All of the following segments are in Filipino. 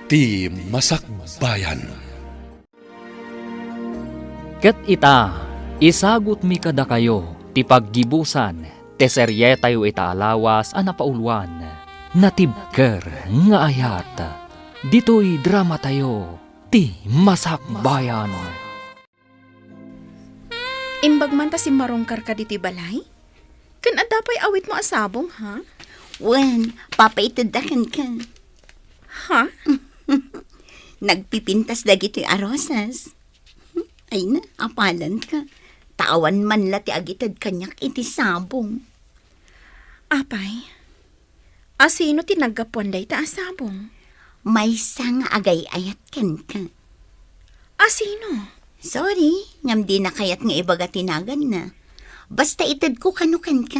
ti Masakbayan. Ket ita, isagot mi kada kayo, ti paggibusan, te serye tayo ita alawas a napaulwan, natibker nga ayat. Dito'y drama tayo, ti Masakbayan. Imbag man ta si marongkar ka diti balay? Kan adapay awit mo asabong, ha? Wen, papaitadakan ka. Ha? Nagpipintas dagiti arosas. Ay na, apalan ka. Tawan man la ti agitad kanyak iti sabong. Apay, asino ti naggapuan day ta asabong? May sang agay ayat kan ka. Asino? Sorry, ngam di na kayat nga ibaga tinagan na. Basta itad ko kanukan ka.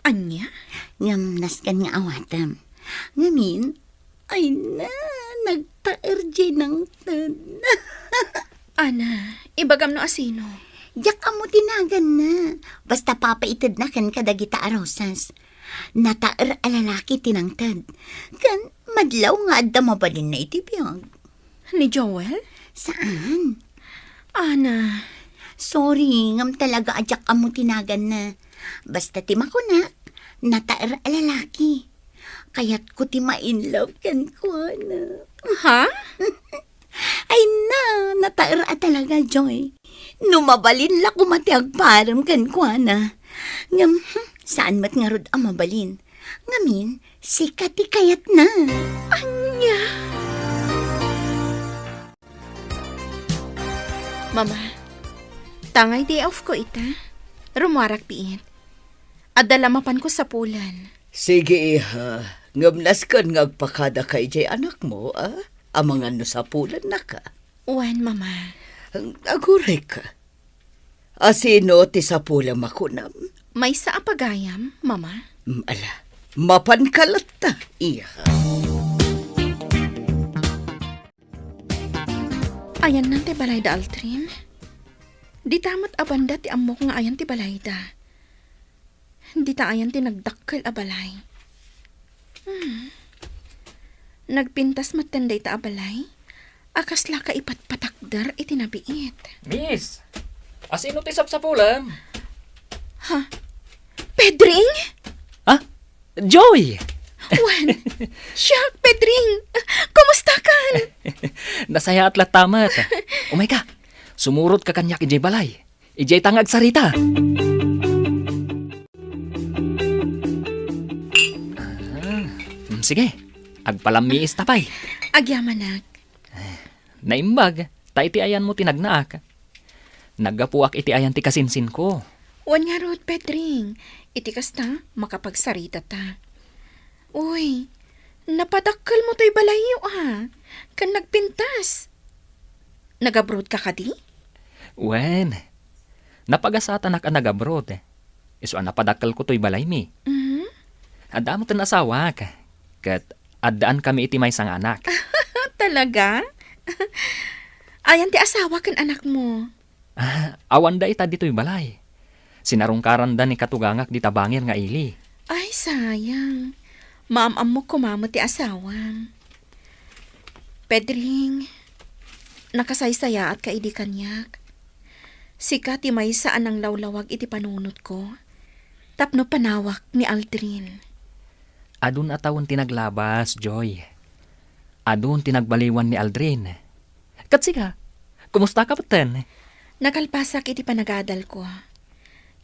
Anya? Ngam naskan nga awatam. Ngamin, ay na, nagtaerje ng tad. Ana, ibagam no asino? Yak mo tinagan na. Basta papaitad na kan kadagita arosas. Nataer alalaki tinangtad. Kan madlaw nga adda mabalin na itibiyag. Ni Joel? Saan? Ana, Sorry, ngam talaga adyak mo tinagan na. Basta tima ko na, nataer alalaki. Kaya't ko ti ma-inlove kan ko na. ha? Ay na, nataer talaga, Joy. Numabalin la kumatiag param kan ko na. Ngam, saan mat nga rod ang mabalin? Ngamin, sikat ti kayat na. Anya? Mama, tangay day off ko ita. Rumuarak piit. Adalamapan ko sa pulan. Sige, iha. Ngamnas kan ngagpakada kay jay anak mo, ah? Amangan no sa pulan na ka. Wen, mama. Aguray ka. Asino ti sa pulang makunam? May sa apagayam, mama? Ala, mapankalat na, iha. Ayan nang ti balayda, Altrin. Di tamat abanda ti amok nga ayan ti balayda. Di ta ayan ti nagdakkel a balay. Nagpintas matanday ta a balay. Akasla ka ipatpatakdar iti nabiit. Miss, asino ti sapsapulam? Pedring? Ah, Joy! Wan! Siya, Pedring! Kumusta kan? Nasaya at latamat. Umay ka, sumurot ka kanyak ijay balay. Ijay tangag sarita. Sige, agpalamiis tapay. Agyamanak. Naimbag, ta iti ayan mo tinagnaak. Nagapuak iti ayan ti kasinsin ko. Wan nga rod, Pedring. Iti kasta, makapagsarita ta. Uy, napadakkel mo to'y balayo kan nagpintas. Nag-abroad ka kadi? Wen, napagasatan ak nag-abroad. Iso napadakkel ko to'y balay mi. Mhm. Adamo tan asawa ka. Kat addaan kami iti may sang anak. Talaga? Ayan ti asawa kan anak mo. Awan da ita dito'y balay. Sinarungkaran da ni katugangak di tabangir nga ili. Ay, sayang. Maam-am mo kumamo ti asawam. Pedring, nakasaysaya at kaidi kanyak. Sika ti may saan ang lawlawag iti panunot ko. Tapno panawak ni Aldrin. Adun atawon tinaglabas, Joy. Adun tinagbaliwan ni Aldrin. Katsika, kumusta ka patan? Nakalpasak iti panagadal ko.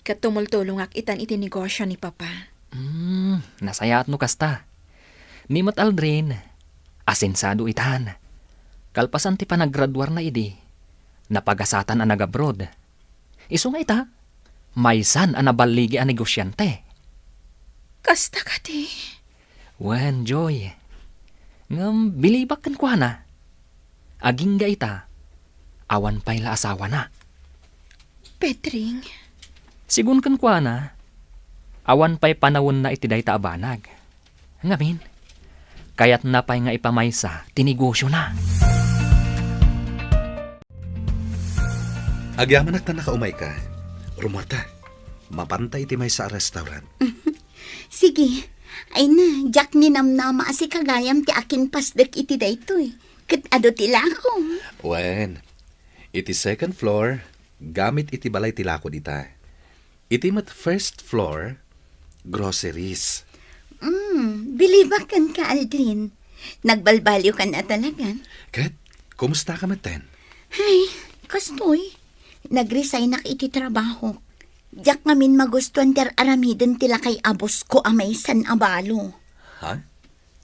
Katumultulong itan iti negosyo ni Papa. Nasayaat no kasta. Nimot Aldrin, asinsado itan. Kalpasan ti panaggraduar na idi. Napagasatan ang nag-abroad. Iso nga ita, maysan ang nabaligi ang negosyante. Kasta ka ti. Wen, Joy. Ngam, bilibak kan kwa na. Aging ga ita, awan pa'y la asawa na. Pedring, Sigun kan kwa na, awan pa'y panawon na iti dayta abanag. Ngamin, kayat na pa'y nga ipamaysa, tinegosyo na. Agyamanak na nakaumay ka. Rumata, mapantay ti may sa restaurant. Sige, Ay na, jak ni namnama si kagayam ti akin pasdek iti daytoy. Ket ado ti lako. Wen, iti second floor, gamit iti balay tilako dita. Iti mat first floor, groceries. Bilibakan ka, Aldrin. Nagbalbalyo ka na talaga. Kat, kumusta ka maten? Ay, kastoy. Nagresign nak iti trabaho. Jak ngamin magustuhan ter aramiden tila kay abos ko amay san abalo. Ha?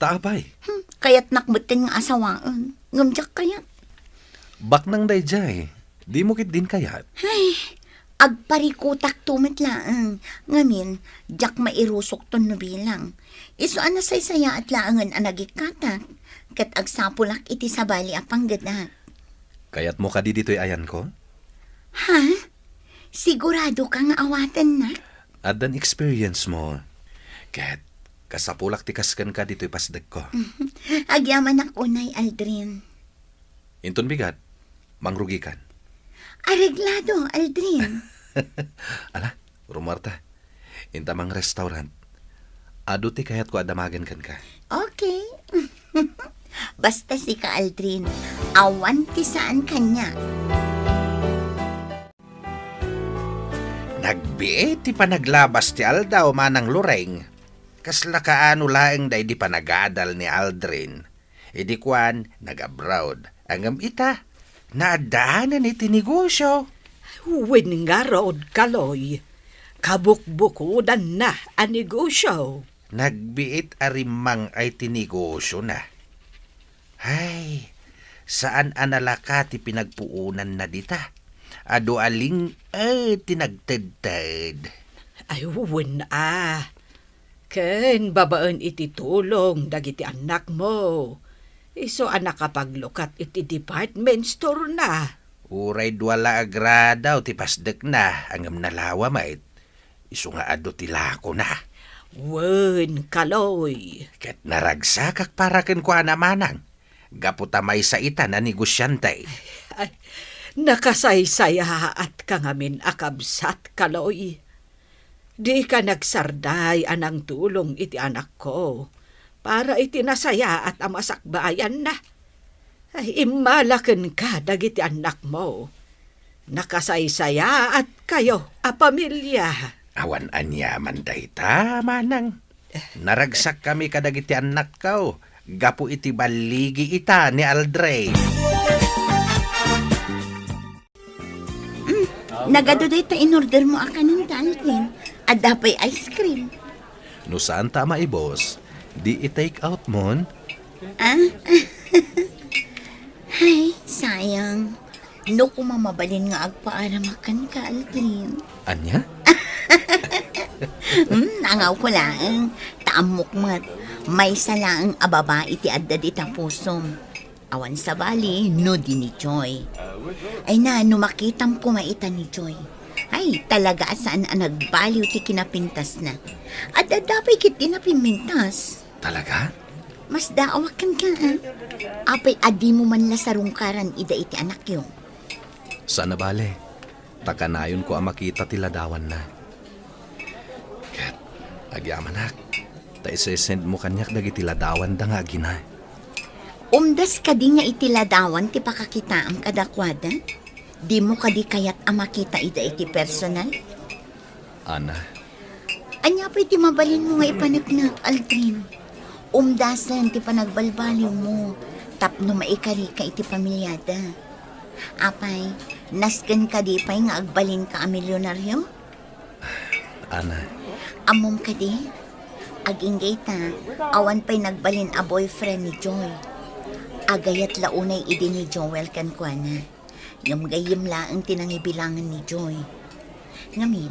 Taabay. Kaya't nakbutin nga asawaan. Ngamjak kayat. Bak nang dayjay. Di mo kit din kayat. Ay, agparikutak tumit laang. Ngamin, jak mairusok ton no bilang. Iso ana say saya at laangan ang nagikatak. Kat agsapulak iti sabali apang gadat. Kayat mo ka di dito'y ayan ko? Ha? Sigurado ka nga awatan na? Adan experience mo. Kat, kasapulak tikaskan ka dito'y pasdag ko. Agyaman ako na'y Aldrin. Inton bigat, mangrugikan. Areglado, Aldrin. Ala, rumarta. Intamang restaurant. Ado ti kayat ko adamagan kan ka. Okay. Basta si ka Aldrin, awan ti saan kanya. Nagbiit ti panaglabas ti Aldaw manang lureng. Kasla kaano laeng day di panagadal ni Aldrin. Idi kwan, nag-abroad. Angam ita, naadaanan iti negosyo. Wen nga rod, Kaloy. Kabukbukudan na ang negosyo. Nagbiit arimang ay tinegosyo na. Ay, saan analaka ti pinagpuunan na dita? Ado aling tinagtad-tad. Ay, wen Ken, babaan iti tulong dagiti anak mo. Iso anak kapaglukat iti department store na. Uray duwala agradaw ti pasdek na angam nalawa mait. Iso nga ado tilako na. Wen, Kaloy. Ket naragsakak para ken ko anamanang. Gaputamay sa ita na negosyante. Ay, nakasaysaya at kangamin akabsat, Kaloy. Di ka nagsarday anang tulong iti anak ko. Para iti nasaya at amasakbayan na. Ay, imalaken ka dagiti anak mo. Nakasaysaya at kayo, a pamilya. Awan anyaman dayta, manang. Naragsak kami kadagiti anak ko. Gapu iti baligi ita ni Aldray. Nagado dito in-order mo akanin ta, Aldrin. At dapay ice cream. No saan tama boss? Di i-take out mon? Ay, sayang. No kumamabalin nga agpaaramakan ka, Aldrin. Anya? Nangaw ko lang. Taamok mat. May salaang ababa iti adda di tapusom. Awan sa bali, no di ni Joy. Ay na, numakitam ko maita ni Joy. Ay, talaga saan ang nagbaliw ti kinapintas na. At adapay kit kinapinmintas. Talaga? Mas daawakan ka, ha? Apay adi mo man lasarungkaran ida iti anak yung. Sana bale. Takanayon ko ang makita tiladawan na. Kat, agyamanak. Ta isesend mo kanyak dagiti ladawan da nga gina. Umdas ka di nga itiladawan ti pakakita ang kadakwada? Di mo ka di kayat ang makita ida iti personal? Ana, Anya pa iti mabalin mo nga ipanagnak, Aldrin. Umdasan ti panagbalbaliw mo. Tapno maikari ka iti pamilyada. Apay, nasken ka di pa'y nga agbalin ka a milyonaryo? Ana, Amom ka di? Aginggay ta, awan pa'y nagbalin a boyfriend ni Joy. Agayat launay idi ni Joel kan kuana. Ngam gayim laang tinangibilangan ni Joy. Ngamin,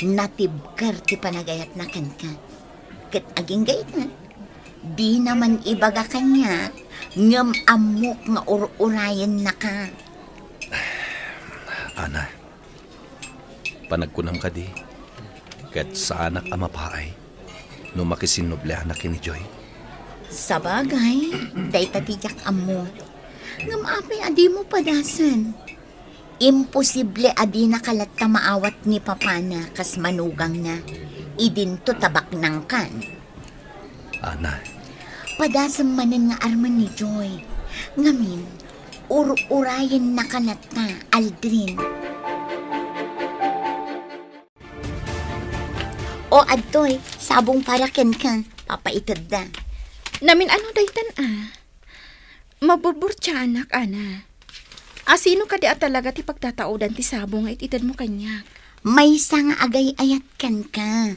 natibkar ti panagayat na kan ka. Ket aginggay ta, di naman ibaga kanya, ngam amok nga urayan na ka. Ana. Panagkunam ka di. Kat sa anak amapaay. No makisinublehan na kini Joy. Sabagay, day tatijak amo. Ngam apay adi mo padasan. Imposible adi nakalat ta maawat ni papana kas manugang na. Idin to tabak ng kan. Ana, Padasam manan nga arman ni Joy. Ngamin, urayan na kanat na, Aldrin. O adtoy, sabong para ken ka, papaitad na. Namin ano daytan Maburbur anak, ana. Asino ka di talaga ti pagtataudan ti sabong nga ititad mo kanyak. May sang agay ayat kan ka.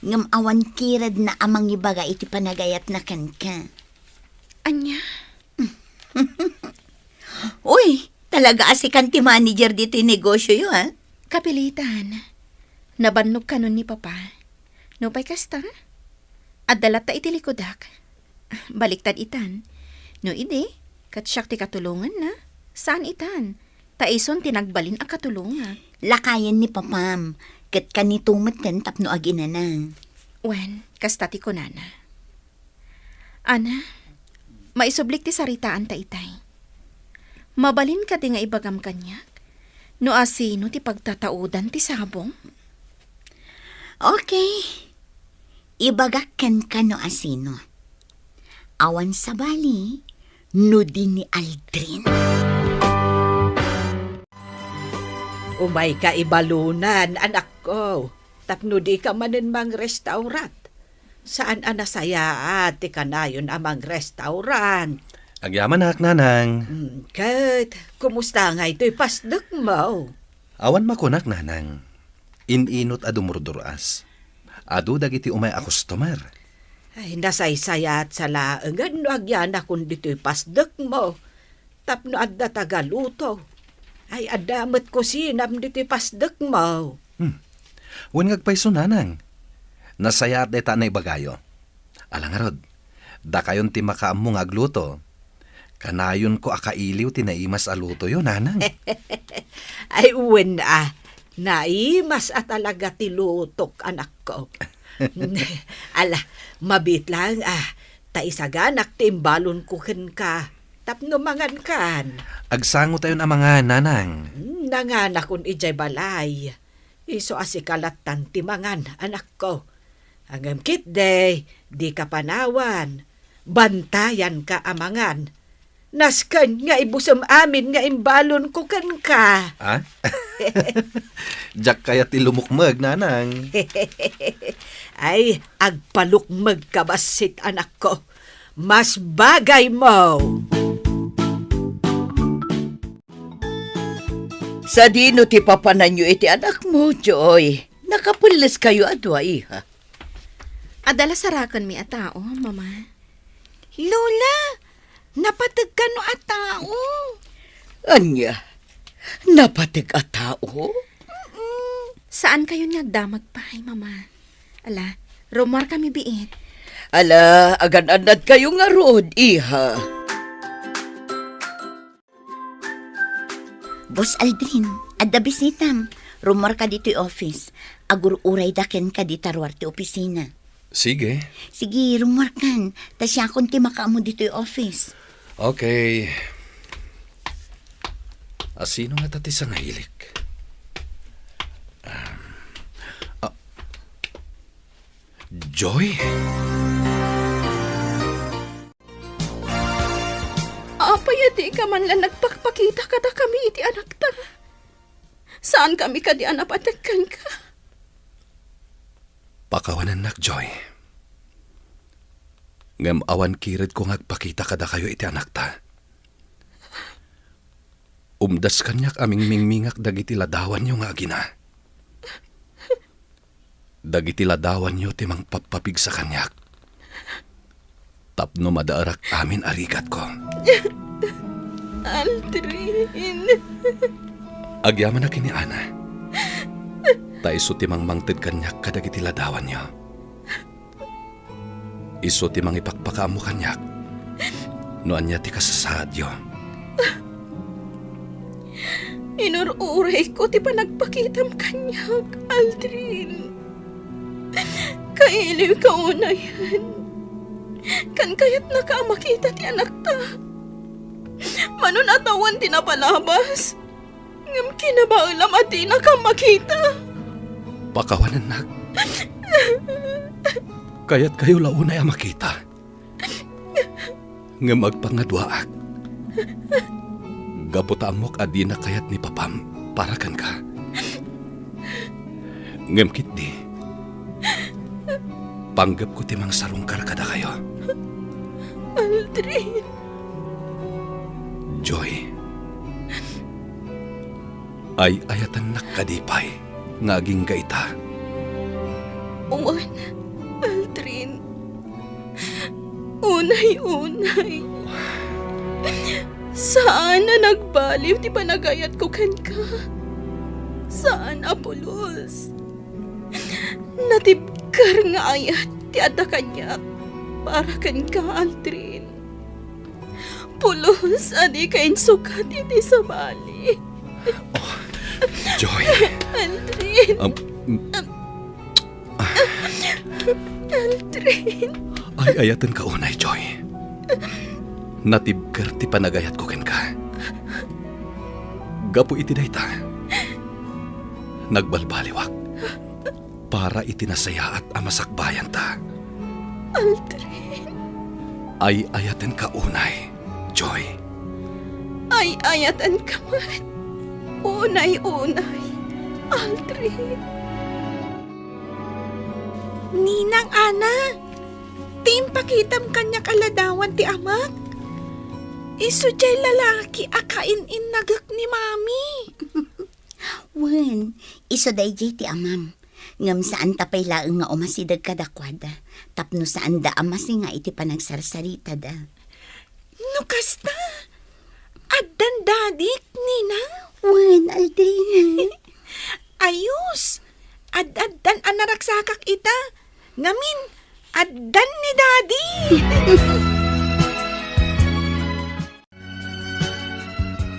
Ngam awan kirad na amang ibaga iti panagayat na kan ka. Anya? Uy, talaga asikan ti manager dito yung negosyo yun, ha? Kapilitan. Nabannog ka nun ni Papa. No pa'y kasta? At dalat ta iti likodak. Baliktad itan. No ide, katsyak ti katulungan na. Saan itan? Taison tinagbalin ang katulungan. Lakayan ni Papam. Kat kanitumat kan tapno agina na. Wen, kasta ti kunana. Ana, maisublik ti saritaan ta itay. Mabalin ka ti nga ibagam kanyak. No asino ti pagtataudan ti sabong? Okay. Ibagak kan no asino. Awan sa bali, no din ni Aldrin. Umay ka ibalunan, anak ko. Tapno di ka manin mang restaurant. Saan anasaya at ikanayon amang restaurant? agyaman nak nanang. Kat, kumusta nga ito'y pasdek mo? Awan makunak nanang. Ininot adumurduras. Adu dagiti umay a customer. Ay, nasaysayat sa laengan no agyan akong dito'y pasdek mo. Tapno adda tagaluto. Ay, adamat ko sinam dito'y pasdek mo. Wen ngagpayso nanang. Nasayat de tanay bagayo. Alangarod, da kayon ti makaammo ngagluto. Kanayon ko akailiw tinaimas aluto yo nanang. Ay, uwen naimas at talaga tilutok, anak ko. Ala, mabit lang, taisaganak timbalon ko ka. Tapno mangan kan. Agsango tayo na mga nanang. Nanganak kun ijay balay. Iso asikalatan timangan, anak ko. Hanggang kit day, di ka panawan. Bantayan ka amangan. Naskan nga ibusam amin nga imbalon ko kan ka. Ah? Jack kaya ti lumukmag nanang. Ay, agpalukmag ka basit, anak ko. Mas bagay mo. Sa dino ti papananyo iti anak mo, Joy. Nakapulis kayo adwa, iha. Adala sarakan mi a tao, mama. Lola, napatag ka no a tao. Anya, napatig a tao? Saan kayo nagdamag pa, mama? Ala, rumar kami biit. Ala, agan-anad kayo nga rood, iha. Boss Aldrin, adda bisitam. Rumor ka dito office. Agur-uray daken ka di tarwar ti opisina. Sige. Sige, rumor kan. Ta siya kung ti makaamo dito office. Okay. Asino nga tati sa ngahilik? Joy? Apayadi ka man lang nagpakpakita ka da kami iti anak ta. Saan kami ka di anapatagkan ka? Pakawanan nak, Joy. Ngam awan kirid ko ngagpakita kada kayo iti anak ta. Umdas kanyak aming mingmingak dagiti ladawan nyo nga agina. Dagiti ladawan nyo timang papapig sa kanyak. Tapno madaarak amin arigat ko. Aldrin. Agyaman na kini Ana. Taiso timang mangtid kanyak kadagiti ladawan nyo. Iso timang ipakpakaamo kanyak. Noan niya ti kasasadyo. Inururay ko ti panagpakitam kanyak, Aldrin. Kailiw ka una yan. Kan kayat na ka makita ti anak ta. Manunatawan ti napalabas. Ngam kinabaulam at di na ka makita. Pakawanan nak. Kaya't kayo launay ang makita. Nga magpangadwaak. Gabuta amok adi na kayat ni papam para kan ka. Ngem kit di. Panggap ko timang sarungkar kada kayo. Aldrin. Joy. Ay ayatan nakadipay nga aging gaita. Uwan, Aldrin. Unay. Saan na nagbaliw ti panagayat ko kan ka? Saan apulos? Natibkar nga ayat ti ada kanya para kan ka, Aldrin. Pulos adi kain sukat iti sa bali. Joy. Aldrin. Aldrin. Ay ayatan ka unay, Joy. Natibkar ti panagayat ko ken ka. Gapu iti dayta. Nagbalbaliwak. Para itinasaya at amasakbayan ta. Aldrin. Ay ayatan ka unay, Joy. Ay ayatan ka man. Unay. Aldrin. Ninang Ana, timpakitam kanya kaladawan ti amak. Isu jay lalaki akain-in nagak ni mami. Wen, iso dayjay ti amam. Ngam saan tapay laeng nga umasidag kadakwada. Tapno saan da amasi nga iti panagsarsarita da. No kasta, addan dadik, ninang. Wen, Aldrin. Ayos, addan anaraksakak ita. Ngamin, addan ni daddy.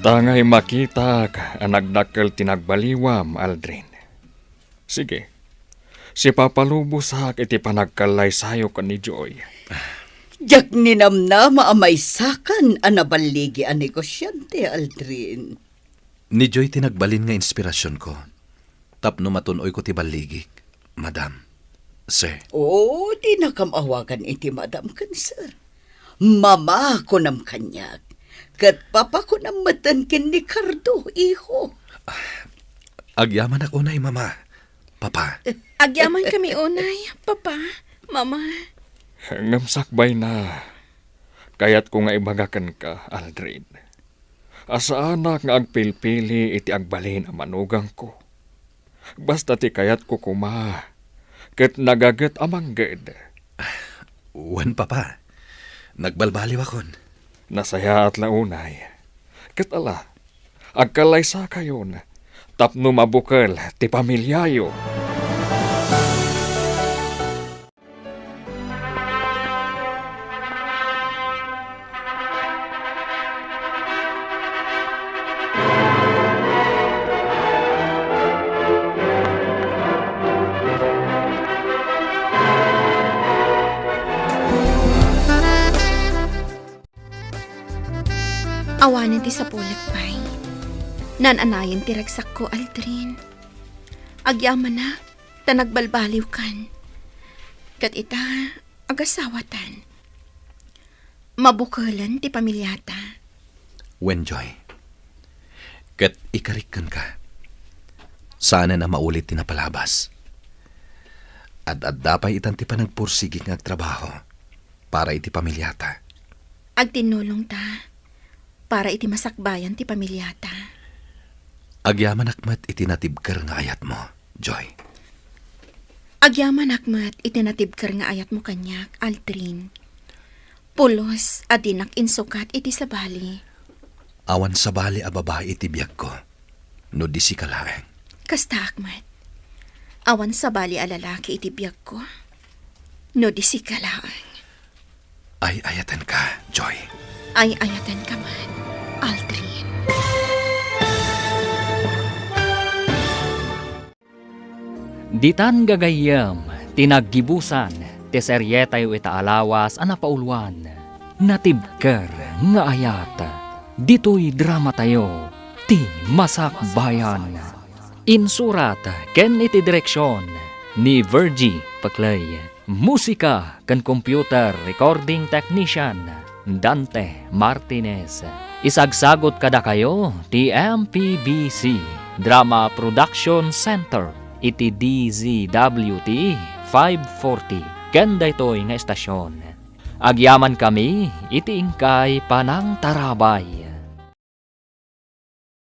Tangay makita ang nagdakkel tinagbaliwam, Aldrin. Sige, si papalubos iti panagkalay sayo ka ni Joy. Jak ninamna maamaysakan ang nabaligi ang negosyante, Aldrin. Ni Joy tinagbalin nga inspirasyon ko. Tapno matunoy ko ti baligik, Madam. Sir. Oo, di nakamawagan iti madam kan, sir. Mama ko nam kanyak. Kat papa ko nam matan ken ni Cardo, iho. Agyaman ako na mama. Papa. Agyaman kami unay, papa, mama. Ngamsakbay na. Kaya't ko nga ibagakan ka, Aldrin. Asa anak nga agpilpili iti agbalin ang manugang ko. Basta ti kayat ko kuma. Ket nagaget amang ged. Wan papa. Nagbalbaliw akon. Nasaya at launay. Ket ala, agkalay sa kayon. Tapno mabukal ti pamilyayo. Awanan ti sa pulat pay. Nananayan ti ragsak ko, Aldrin. Agyaman na, ta nagbalbaliw kan. Kat ita, agasawatan. Mabukalan ti pamilyata. Wen Joy. Kat ikarikan ka. Sana na maulit ti napalabas. At dapay itan ti panagpursigi ng trabaho para iti pamilyata. Agtinulong ta, para iti masakbayan ti pamilyata. Agyaman akmat iti natibkar nga ayat mo, Joy. Agyaman akmat iti natibkar nga ayat mo kanyak, Aldrin. Pulos adinak insukat iti sabali. Awan sa bali a babae iti biyag ko. No di si kalaeng. Kasta akmat. Awan sa bali a lalaki iti biyag ko. No di si kalaang. Ay ayatan ka, Joy. Ay ayatan ka man, Aldrin. Ditan gagayam, tinaggibusan, ti seryetayo itaalawas anapauluan, natibker nga ayat, dito'y drama tayo, ti masakbayan. Insurat, ken iti direksyon, ni Virgie Paclay. Musika kan computer recording technician Dante Martinez. Isagsagot kada kayo ti MPBC Drama Production Center iti DZWT 540 ken daytoy nga estasyon. Agyaman kami iti ingkay panang tarabay.